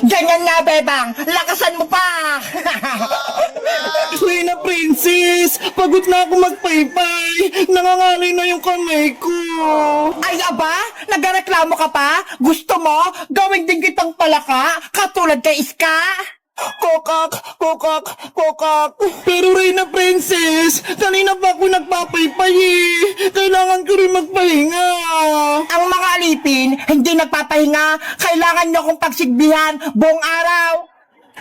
Ganyan nga, Bebang. Lakasan mo pa. Reyna Princess, pagod na ako magpaypay. Nangangalay na yung kamay ko. Ay, aba? Nagreklamo ka pa? Gusto mo? Gawin din kitang palaka? Katulad kay Iska? Kokak, kokak, kokak. Pero Reyna Princess, kanina pa ako nagpapaypay eh. Kailangan ko rin magpahinga. Ang mga alipin, hindi nagpapahinga. Kailangan nyo kong pagsigbihan buong araw.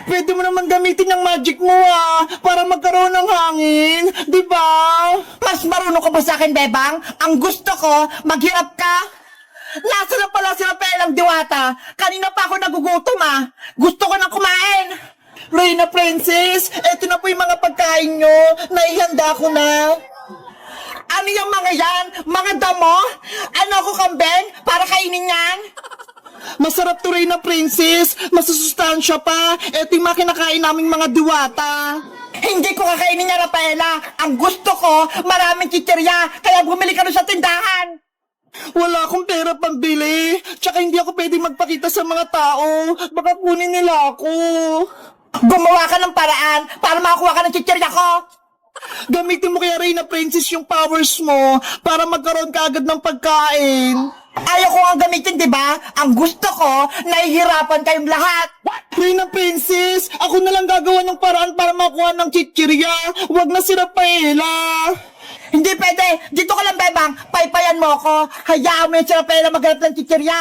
Pwede mo naman gamitin yung magic mo para magkaroon ng hangin, di ba? Mas marunong ka ba sa akin, Bebang? Ang gusto ko, maghirap ka. Nasa na pala si Rafael ang diwata. Kanina pa ako nagugutom Gusto ko nang kumain. Reyna Princess, eto na po yung mga pagkain nyo. Naihanda ko na. Ano yung mga yan? Mga damo? Ano ako kambing? Para kainin yan? Masarap to Reyna Princess. Masusustansya pa. Eto yung mga kinakain naming mga diwata. Hindi ko kakainin niya, Rafaela. Ang gusto ko, maraming chichirya. Kaya bumili ka doon sa tindahan. Wala akong pera pambili. Tsaka hindi ako pwede magpakita sa mga tao. Baka kunin nila ako. Gumawa ka ng paraan para makakuha ka ng chichirya ko. Gamitin mo kaya Reyna Princess yung powers mo para magkaroon ka agad ng pagkain. Ayaw ko nga gamitin, di ba? Ang gusto ko, nahihirapan kayong lahat. Reyna Princess, ako na lang gagawa ng paraan para makuha ng chichirya. Huwag na si Rafaela. Hindi pwede. Dito ka lang, Bebang. Paypayan mo ako. Hayaan mo yung si Rafaela maghanap ng chichirya.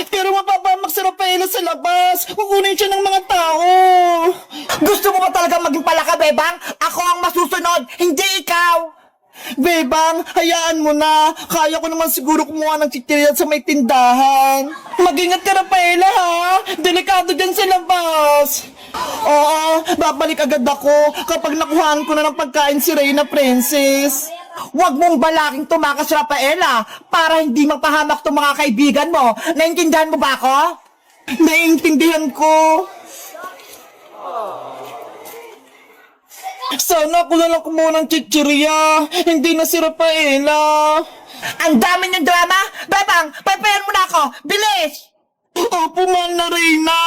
Pero mapapamak si Rafaela sa labas. Kukunin siya ng mga tao. Gusto mo ba talaga maging palaka, Bebang? Ako ang masusunod, hindi ikaw. Bebang, hayaan mo na. Kaya ko naman siguro kumuha ng chichirya sa may tindahan. Mag-ingat ka, Rafaela, ha? Delikado dyan sa labas. Oo, babalik agad ako kapag nakuhaan ko na ng pagkain si Reyna Princess. Huwag mong balaking tumakas, Rafaela, para hindi mapahamak tong mga kaibigan mo. Naintindihan mo ba ako? Naiintindihan ko. Sana ako na lang kumuha ng chichirya. Hindi na si Rafaela. Ang dami niyong drama. Bebang, paypayan mo na ako. Bilis! Opo, mahal na Reyna.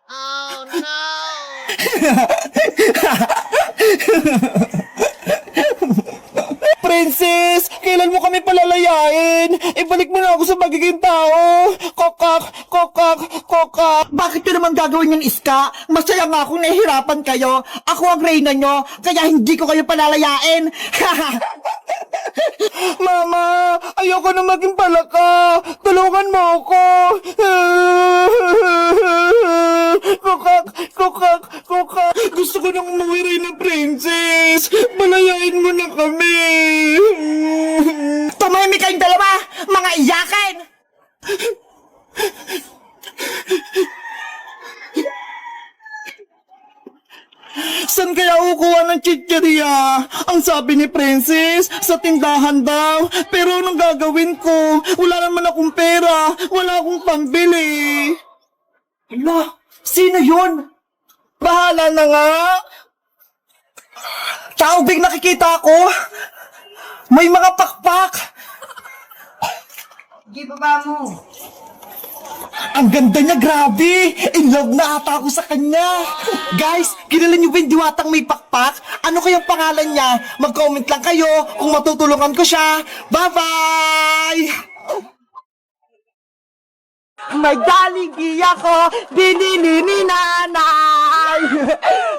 Oh no! Princess, kailan mo kami palalayain? Ibalik mo na ako sa magiging tao. Kokak, kokak, kokak. Bakit nyo naman gagawin yung Iska? Masaya nga kung nahihirapan kayo. Ako ang reyna nyo, kaya hindi ko kayo palalayain. Mama, ayoko na maging palaka. Tulungan mo ako. Kokak, kokak, kokak. Gusto ko nang umuwi Reyna Princess. Palayain mo na kami. Tumahimik kayong dalawa, mga iyakin! Saan kaya kukuha ng chichirya? Ang sabi ni Princess, sa tindahan daw. Pero anong gagawin ko? Wala naman akong pera. Wala akong pambili. Hala, sino yun? Bahala na nga. Taubig nakikita ko. May mga pakpak. Sige, baba mo. Ang ganda niya, grabe! In love na ata ako sa kanya! Guys, kilala niyo ba yung diwatang may pakpak? Ano kayang pangalan niya? Mag-comment lang kayo kung matutulungan ko siya. Bye-bye! May galing ko, binili ni nanay.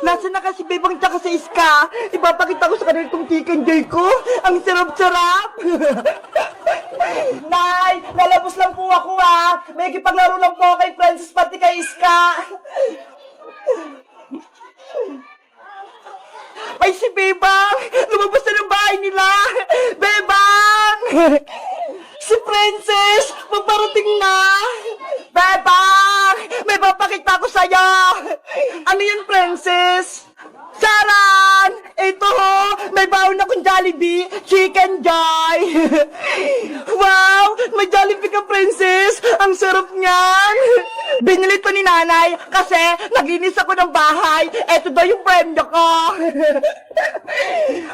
Nasaan na kasi Bebang tsaka sa Iska? Ipapakita ko sa kanila itong chicken joy ko. Ang sarap-sarap. Nay, nalabos lang po ako May kipaglaro lang po kay Francis pati kay Iska. Ay, si Bebang! Lumabas na ng bahay nila! Bebang! Si Princess! Magparating na! Bebang! May papakita ko sa'yo! Ano yun, Princess? Saran! Ito ho! May baon akong Jollibee! Chicken Joy! Wow! May Jollibee ka, Princess! Ang sarap niyan! Binili to ni nanay kasi naglinis ako ng bahay. Eto daw yung premyo ko.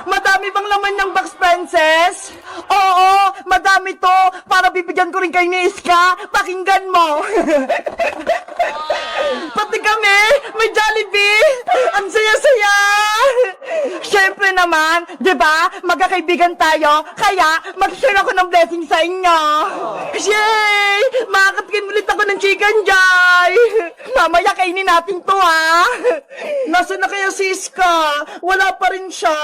Madami bang laman ng box, princess? Oo, madami to. Para bibigyan ko rin kayo ni Iska. Pakinggan mo. Pati kami, may Jollibee. Ang saya-saya. Siyempre naman, di ba? Magkakaibigan tayo. Kaya, mag-share ako ng blessing sa inyo. Yay! Makakatikin ulit ako ng chicken joy. Mamaya kainin natin to, ha? Nasaan na kaya si Iska? Wala pa rin siya.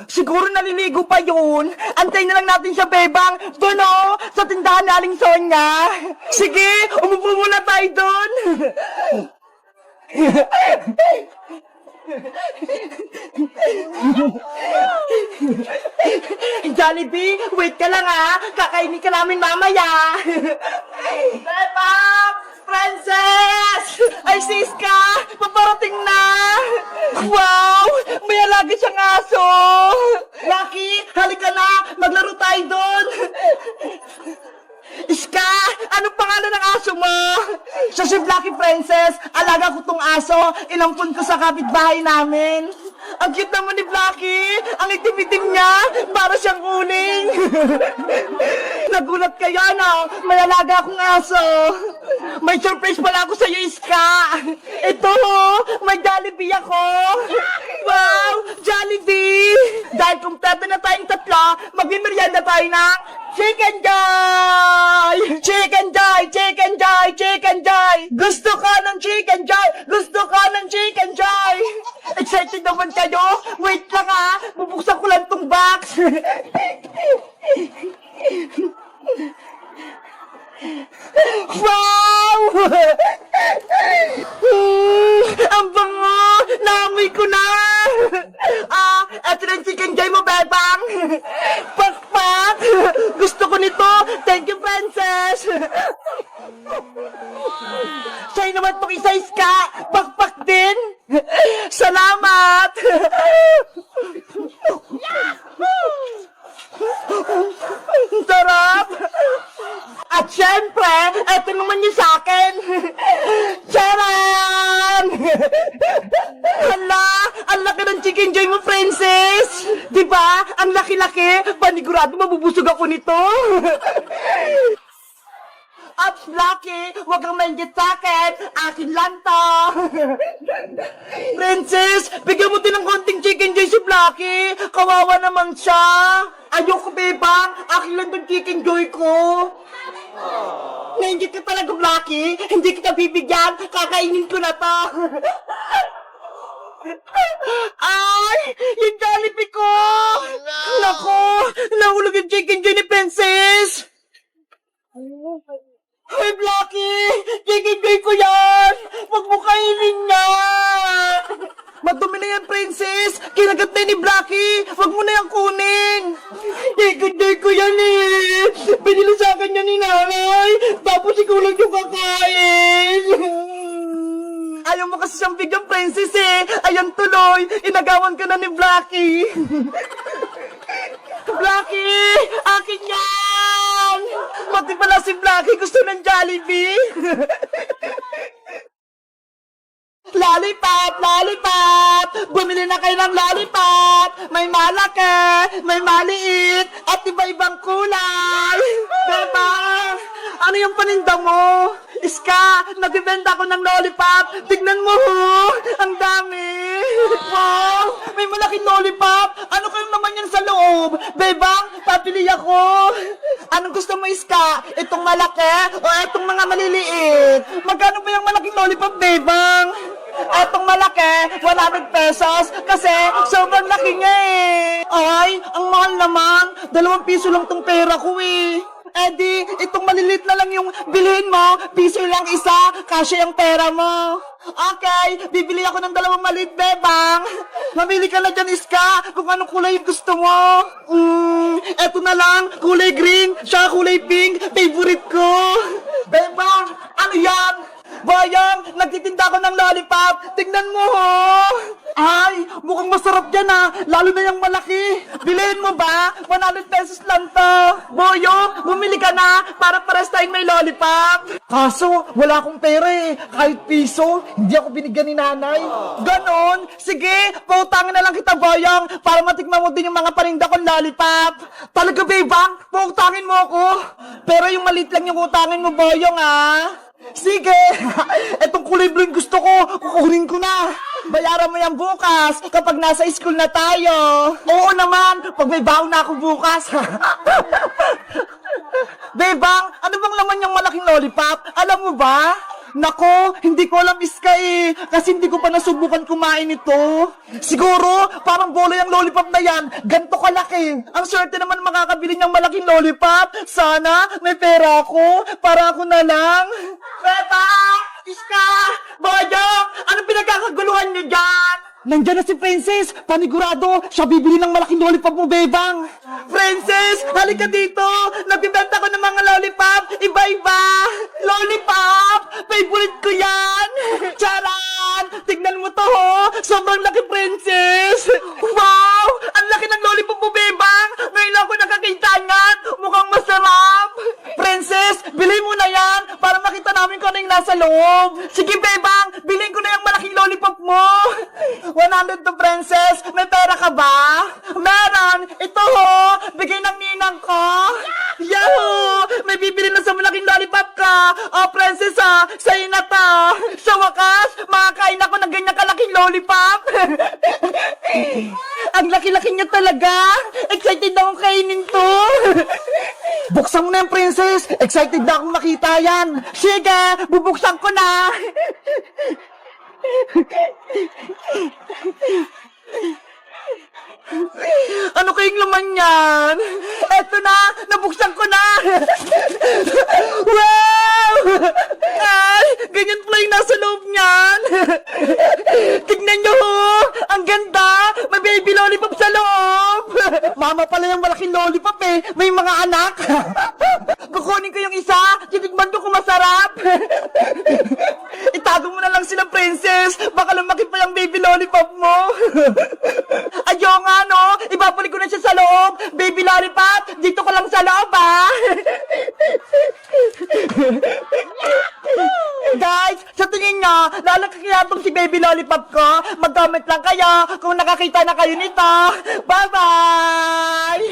Siguro naliligo pa yun. Antayin na lang natin siya, bebang. Doon, oh, sa tindahan ni Aling Sonia. Sige, umupo muna tayo doon. Jollibee, wait ka lang, ha? Kakainin ka namin mamaya. Bebang! Princess! Ay, Siska! Paparating na! Wow! May alaga siyang aso! Lucky, halika na! Maglaro tayo doon! Iska! Anong pangalan ng aso mo? Siya si Blacky, Princess. Alaga ko tong aso. Inampun ko sa kapitbahay namin. Ang cute naman ni Blacky. Ang itim-itim niya. Para siyang uling. Nagulat kayo, no? May alaga akong aso. May surprise pala ako sa'yo, Iska. Ito, may Jollibee ako. Wow! Jollibee! Dahil kumpleto na tayong tatlo, magmimerienda tayo ng Chicken Joy! Chicken Joy! Chicken Joy! Chicken Joy! Gusto ka ng Chicken Joy! Gusto ka ng Chicken Joy! Excited naman kayo? Wait lang, ha! Bubuksan ko lang tong box! Wow! Ang bango! Naamoy ko na! Eto na yung Chicken Joy mo, bebang! Pakpak! Gusto ko nito! Thank you, princess! Sa'yo naman itong isa, Iska! Pakpak din! Salamat! Sarap! At syempre, eto naman yung sa'kin! Charan! Hala! Ang laki ng Chicken Joy mo, princess! Diba? Ang laki-laki! Panigurado mabubusog ako nito! At Blacky, huwag kang mainggit sa'kin! Akin lang to! Princess, bigyan mo din ng konting Chicken Joy si Blacky! Kawawa naman siya! Ayoko, bebang! Akin lang tong Chicken Joy ko! Nainggit ka talaga, Blacky! Hindi kita bibigyan! Kakainin ko na to! Ay! Yung Jollibee ko! Nako! Nahulog yung Chicken Joy ni Princess! Ay, Blacky! Chicken Joy ko yan! Huwag mo kainin nga! Madumi na yan, Princess! Kinagat na ni Blacky! Huwag mo na yan kunin! Chicken Joy ko yan eh! Binili sa akin yan ni nanay! Tapos ikaw lang yung kakain! Ayaw mo kasi siyang bigyan, Princess eh! Ayan tuloy! Inagawan ka na ni Blacky! Blacky! Akin yan! Pati pala si Blacky gusto ng Jollibee! Lollipop! Lollipop! Bumili na kayo ng lollipop! May malaki, may maliit, at iba-ibang kulay! Beba! Ano yung paninda mo? Iska, nagbibenta ko ng lollipop! Tignan mo ho! Ang dami! Wow! May malaking lollipop! Ano kayong naman yan sa loob? Bebang, papili ako! Anong gusto mo, Iska? Itong malaki o itong mga maliliit? Magkano ba yung malaking lollipop, Bebang? Etong malaki, 100 pesos kasi sobrang laki niya eh. Ay, ang mahal naman. 2 piso lang tong pera ko eh. Di, itong malilit na lang yung bilhin mo. Piso lang isa, kasya yung pera mo. Okay, bibili ako ng 2 maliit, bebang. Mamili ka na dyan, Iska, kung anong kulay yung gusto mo. Eto na lang, kulay green, siya kulay pink, favorite ko. Bebang, ano yan? Bayang, nagtitinda ko ng lollipop. Tignan mo ho. Ay, mukhang masarap yan ah. Lalo na yung malaki. Bilhin mo ba? 100 pesos lang to. Boyo, bumili ka na para pares tayong may lollipop. Kaso, wala akong pera eh. Kahit piso, hindi ako binigyan ni nanay. Ganon? Sige, pautangin na lang kita, Boyong, para matikman mo din yung mga paninda kong lollipop. Talaga, Bebang? Pautangin mo ako. Pero yung maliit lang yung utangin mo, Boyong ah. Sige! Etong kulay blue yung gusto ko, kukunin ko na. Bayaran mo yan bukas kapag nasa school na tayo. Oo naman, pag may baon na ako bukas. Bebang, ano bang laman yung malaking lollipop? Alam mo ba? Nako, hindi ko alam iska eh. Kasi hindi ko pa nasubukan kumain ito. Siguro, parang bola yung lollipop na yan. Ganto kalaki. Ang swerte naman makakabili niyang malaking lollipop. Sana, may pera ako. Para ako na lang. Bebang! Iska! Boyong! Ano pinagkakaguluhan niyo dyan? Nandiyan na si Princess! Panigurado, siya bibili ng malaking lollipop mo, Bebang! Princess! Halika dito! Nagbibenta ko ng mga lollipop! Iba-iba! Lollipop! Favorite ko yan! Charan! Tignan mo to, ho! Sobrang laki, Princess! Wow! Ang laki ng lollipop mo, Bebang! Ngayon ako nakakita niyan! Mukhang masarap! Princess! Bili mo na yan! Para makita namin kung ano yung nasa loob! Sige, Bebang! Bilhin ko na yung malaking lollipop mo! 100 to, Princess! May pera ka ba? Meron! Ito ho! Bigay ng ninang ko! Yahoo! May bibili na sa malaking lollipop ka! Oh, Princess ha! Sa'yo na to! Sa wakas, makakain ako ng ganyan kalaking lollipop! Ang laki-laki niya talaga! Excited akong kainin to! Buksan mo na yan, Princess! Excited na akong makita yan! Sige! Bubuksan ko na! Ano kayong laman yan? Eto na! Nabuksan ko na! Wow! Ay! Ganyan pala yung nasa loob niyan! Tignan nyo ho! Ang ganda! May baby lollipop sa loob! Mama pala yung malaking lollipop eh! May mga anak! Kukunin ko yung isa! Titigman ko kung masarap! Itago mo na lang sila, Princess! Baka lumaki pa yung baby lollipop mo! Ayaw nga, no? Ibabalik ko na siya sa loob! Baby lollipop! Dito ko lang sa loob, ha? Guys, sa tingin nyo, lalaki kaya itong si baby lollipop ko? Mag-comment lang kayo kung nakakita na kayo nito! Bye-bye!